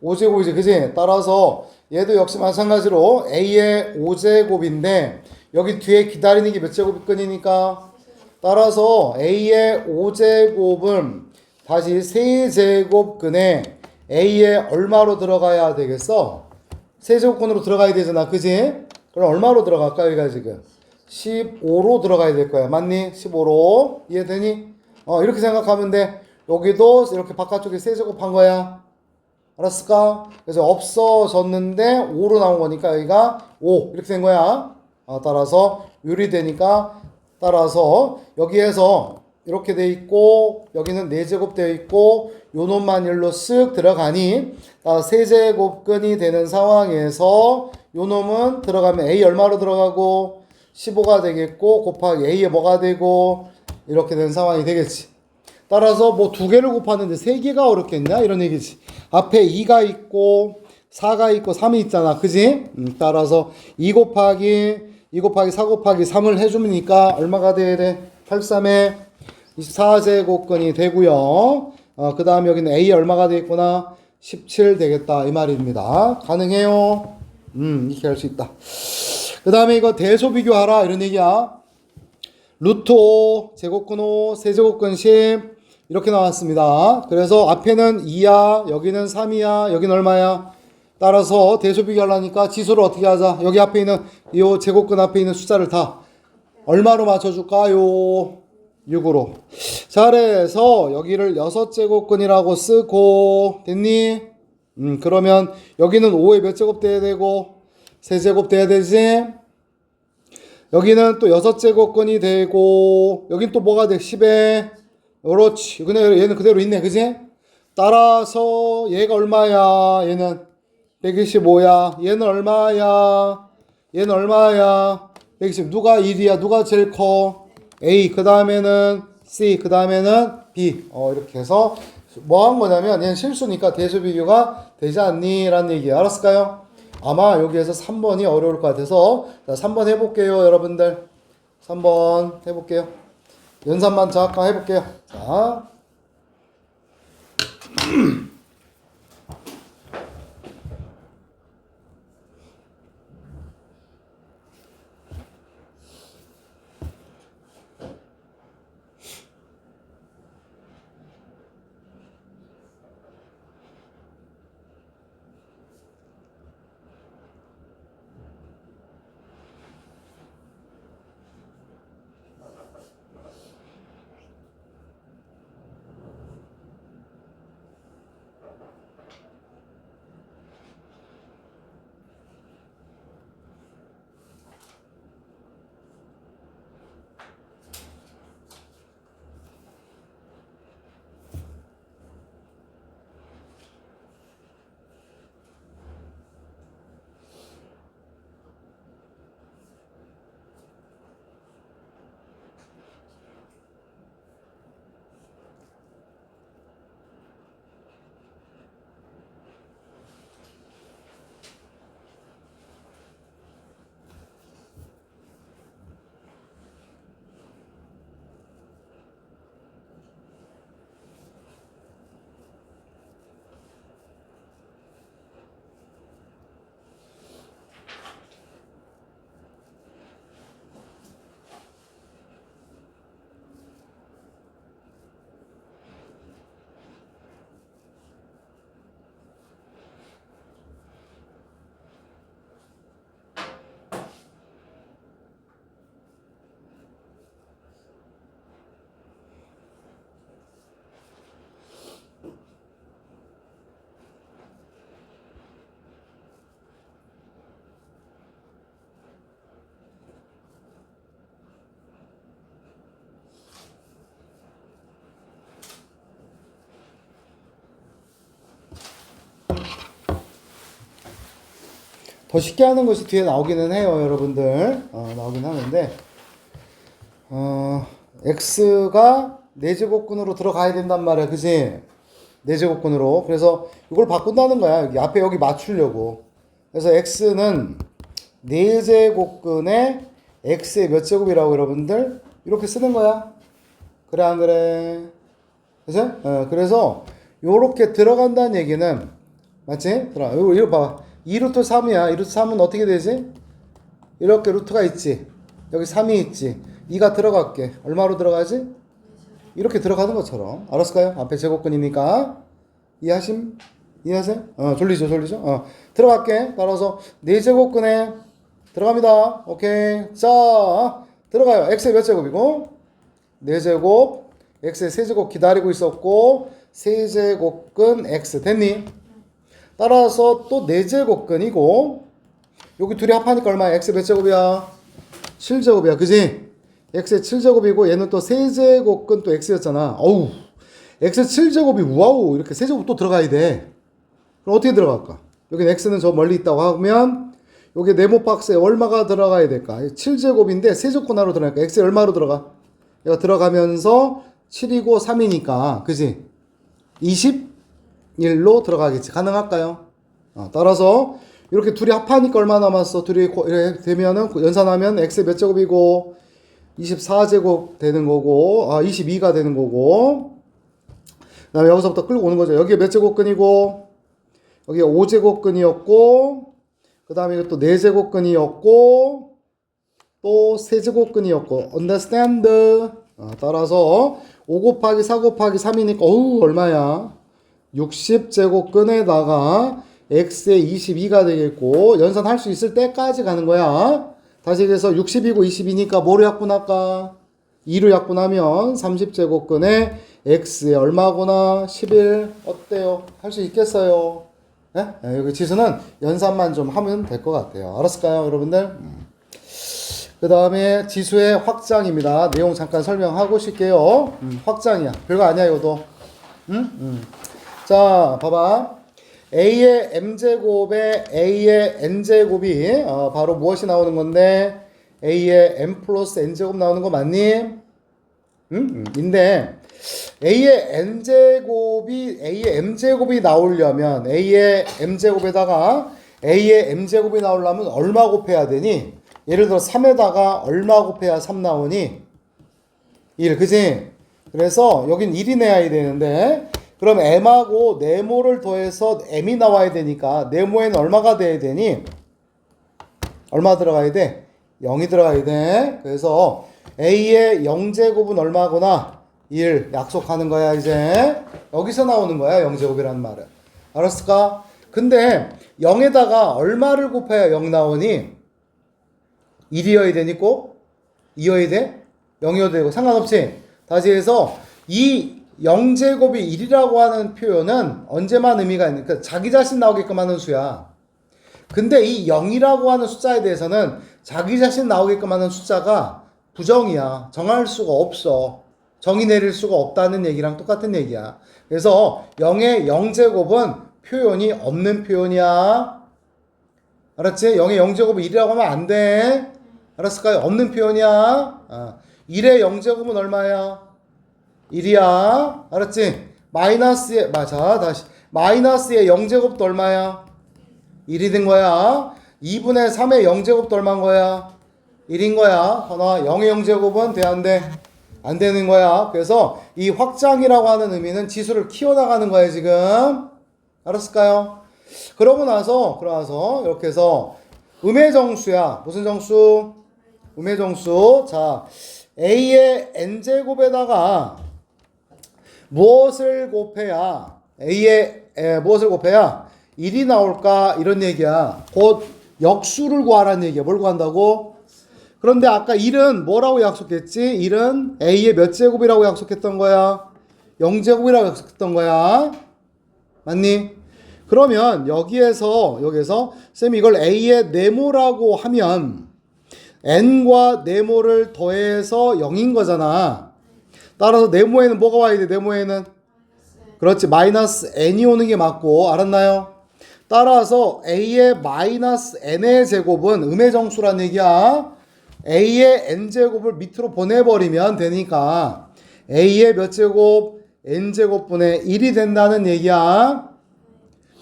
5제곱이지 그지? 따라서 얘도 역시 마찬가지로 A의 5제곱인데 여기 뒤에 기다리는 게 몇 제곱근이니까 따라서 A의 5제곱은 다시 세제곱근에 A의 얼마로 들어가야 되겠어? 세제곱근으로 들어가야 되잖아 그지? 그럼 얼마로 들어갈까 여기가 지금? 15로 들어가야 될 거야 맞니? 15로 이해되니? 이렇게 생각하면 돼. 여기도 이렇게 바깥쪽에 세제곱한 거야 알았을까? 그래서 없어졌는데 5로 나온 거니까 여기가 5 이렇게 된 거야. 따라서 유리되니까 따라서 여기에서 이렇게 돼 있고 여기는 4제곱 되어 있고 요 놈만 일로 쓱 들어가니 세제곱근이 되는 상황에서 요 놈은 들어가면 A 얼마로 들어가고 15가 되겠고 곱하기 A에 뭐가 되고 이렇게 되는 상황이 되겠지. 따라서 뭐 2개를 곱하는데 3개가 어렵겠냐 이런 얘기지. 앞에 2가 있고 4가 있고 3이 있잖아 그지? 따라서 2 곱하기 4 곱하기 3을 해주니까 얼마가 돼야 돼? 83에 24제곱근이 되고요. 그 다음 여기는 A 얼마가 되겠구나? 17 되겠다 이 말입니다. 가능해요? 이렇게 할 수 있다. 그 다음에 이거 대소 비교하라 이런 얘기야. 루트 5 제곱근 5 세제곱근 10 이렇게 나왔습니다. 그래서 앞에는 2야 여기는 3이야 여기는 얼마야. 따라서 대소 비교하려니까 지수를 어떻게 하자. 여기 앞에 있는 이 제곱근 앞에 있는 숫자를 다 얼마로 맞춰줄까요? 6으로. 잘해서 여기를 6제곱근이라고 쓰고 됐니? 그러면 여기는 5에 몇 제곱 돼야 되고 세제곱 돼야 되지? 여기는 또 6제곱근이 되고 여긴 또 뭐가 돼? 10에 그렇지. 근데 얘는 그대로 있네 그지? 따라서 얘가 얼마야? 얘는 125야. 얘는 얼마야? 얘는 얼마야? 120. 누가 1이야? 누가 제일 커? A. 그 다음에는 C. 그 다음에는 B. 이렇게 해서 뭐 한 거냐면 얘는 실수니까 대수 비교가 되지 않니? 라는 얘기 알았을까요? 아마 여기에서 3번이 어려울 것 같아서 자, 3번 해볼게요 여러분들. 3번 해볼게요. 연산만 잠깐 해볼게요. 자 더 쉽게 하는 것이 뒤에 나오기는 해요 여러분들. 나오긴 하는데 x가 4제곱근으로 들어가야 된단 말이야 그지? 4제곱근으로. 그래서 이걸 바꾼다는 거야. 여기 앞에 여기 맞추려고. 그래서 x는 4제곱근에 x의 몇 제곱이라고 여러분들 이렇게 쓰는 거야. 그래 안 그래? 그죠? 그래서 요렇게 들어간다는 얘기는 맞지? 이거 봐봐. 2루트 3이야. 2루트 3은 어떻게 되지? 이렇게 루트가 있지. 여기 3이 있지. 2가 들어갈게. 얼마로 들어가지? 이렇게 들어가는 것처럼. 알았을까요? 앞에 제곱근이니까. 이해하세요? 졸리죠? 들어갈게. 따라서 4제곱근에 들어갑니다. 오케이. 자, 들어가요. x의 몇 제곱이고? 4제곱. x의 세제곱 기다리고 있었고, 세제곱근 x. 됐니? 따라서 또 4제곱근이고 여기 둘이 합하니까 얼마야? x 몇 제곱이야? 7제곱이야 그지? x의 7제곱이고 얘는 또 세제곱근 또 x였잖아. 어우 x 7제곱이 우와우 이렇게 세제곱 또 들어가야 돼. 그럼 어떻게 들어갈까? 여기 x는 저 멀리 있다고 하면 여기 네모 박스에 얼마가 들어가야 될까? 7제곱인데 세제곱 하나로 들어가니까 x에 얼마로 들어가? 얘가 들어가면서 7이고 3이니까 그지? 21로 들어가겠지. 가능할까요? 따라서 이렇게 둘이 합하니까 얼마 남았어? 둘이 되면은 연산하면 x 몇 제곱이고 24제곱 되는 거고 22가 되는 거고 그 다음에 여기서부터 끌고 오는 거죠. 여기에 몇 제곱근이고 여기 5제곱근이었고 그 다음에 이것도 4제곱근이었고 또 3제곱근이었고 understand? 따라서 5 곱하기 4 곱하기 3이니까 얼마야? 60제곱근에다가 x의 22가 되겠고 연산할 수 있을 때까지 가는 거야. 다시 그래서 60이고 22니까 뭐로 약분할까? 2로 약분하면 30제곱근에 x의 얼마구나? 11. 어때요? 할 수 있겠어요? 네? 여기 지수는 연산만 좀 하면 될 것 같아요. 알았을까요, 여러분들? 그 다음에 지수의 확장입니다. 내용 잠깐 설명하고 쉴게요. 확장이야. 별거 아니야, 이것도. 자, 봐봐. a의 m제곱에 a의 n제곱이 바로 무엇이 나오는 건데 a의 m 플러스 n제곱 나오는 거 맞니? 인데 a의 a의 m제곱이 나오려면 a의 m제곱에다가 a의 m제곱이 나오려면 얼마 곱해야 되니? 예를 들어 3에다가 얼마 곱해야 3 나오니? 1, 그지? 그래서 여긴 1이 내야 되는데 그럼 m하고 네모를 더해서 m이 나와야 되니까 네모에는 얼마가 돼야 되니? 얼마 들어가야 돼? 0이 들어가야 돼. 그래서 a의 0제곱은 얼마구나? 1 약속하는 거야 이제. 여기서 나오는 거야 0제곱이라는 말은. 알았을까? 근데 0에다가 얼마를 곱해야 0 나오니? 1이어야 되니까 2어야 돼? 0이어도 되고 상관없지? 다시 해서 이 0제곱이 1이라고 하는 표현은 언제만 의미가 있는, 그러니까 자기 자신 나오게끔 하는 수야. 근데 이 0이라고 하는 숫자에 대해서는 자기 자신 나오게끔 하는 숫자가 부정이야. 정할 수가 없어. 정의 내릴 수가 없다는 얘기랑 똑같은 얘기야. 그래서 0의 0제곱은 표현이 없는 표현이야. 알았지? 0의 0제곱은 1이라고 하면 안 돼. 알았을까요? 없는 표현이야. 1의 0제곱은 얼마야? 1이야. 알았지? 마이너스의, 맞아. 다시. 마이너스의 0제곱도 얼마야? 1이 된 거야. 2분의 3의 0제곱도 얼마인 거야? 1인 거야. 하나, 0의 0제곱은 돼, 안 돼? 안 되는 거야. 그래서 이 확장이라고 하는 의미는 지수를 키워나가는 거야, 지금. 알았을까요? 그러고 나서 이렇게 해서 음의 정수야. 무슨 정수? 음의 정수. 자, a의 n제곱에다가 무엇을 곱해야 무엇을 곱해야 1이 나올까? 이런 얘기야. 곧 역수를 구하라는 얘기야. 뭘 구한다고? 그런데 아까 1은 뭐라고 약속했지? 1은 a의 몇 제곱이라고 약속했던 거야? 0제곱이라고 약속했던 거야. 맞니? 그러면 여기에서 쌤이 이걸 a의 네모라고 하면 n과 네모를 더해서 0인 거잖아. 따라서 네모에는 뭐가 와야 돼? 네모에는 그렇지, 마이너스 n이 오는 게 맞고, 알았나요? 따라서 a의 마이너스 n의 제곱은 음의 정수란 얘기야. a의 n제곱을 밑으로 보내버리면 되니까 a의 몇 제곱? n제곱분의 1이 된다는 얘기야.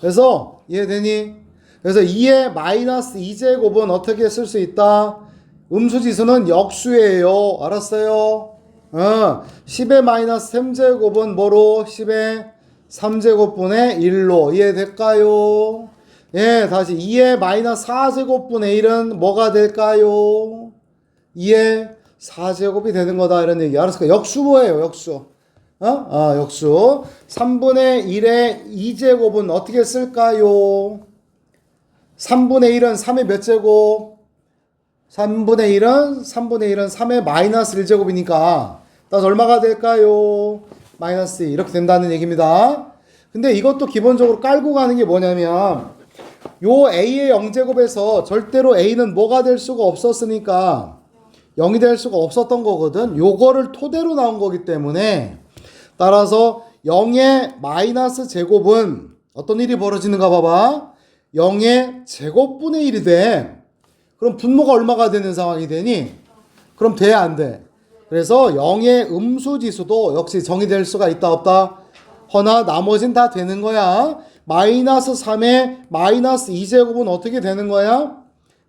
그래서 이해되니? 그래서 2의 마이너스 2제곱은 어떻게 쓸 수 있다? 음수지수는 역수예요. 알았어요? 10의 마이너스 3제곱은 뭐로? 10의 3제곱분의 1로. 이해될까요? 예, 다시 2의 마이너스 4제곱분의 1은 뭐가 될까요? 2의 4제곱이 되는 거다. 이런 얘기. 알았을까? 역수 뭐예요? 역수. 역수. 3분의 1의 2제곱은 어떻게 쓸까요? 3분의 1은 3의 몇 제곱? 3분의 1은 3의 마이너스 1제곱이니까 따라서 얼마가 될까요? 마이너스 2 이렇게 된다는 얘기입니다. 근데 이것도 기본적으로 깔고 가는 게 뭐냐면 요 a의 0제곱에서 절대로 a는 뭐가 될 수가 없었으니까 0이 될 수가 없었던 거거든. 요거를 토대로 나온 거기 때문에 따라서 0의 마이너스 제곱은 어떤 일이 벌어지는가 봐봐. 0의 제곱분의 1이 돼. 그럼 분모가 얼마가 되는 상황이 되니? 그럼 돼, 안 돼? 그래서 0의 음수지수도 역시 정의될 수가 있다, 없다? 허나 나머진 다 되는 거야. 마이너스 3의 마이너스 2제곱은 어떻게 되는 거야?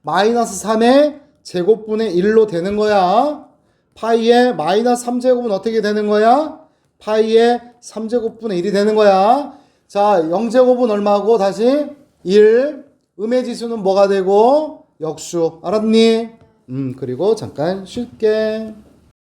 마이너스 3의 제곱분의 1로 되는 거야. 파이의 마이너스 3제곱은 어떻게 되는 거야? 파이의 3제곱분의 1이 되는 거야. 자, 0제곱은 얼마고? 다시 1. 음의 지수는 뭐가 되고? 역수. 알았니? 그리고 잠깐 쉴게.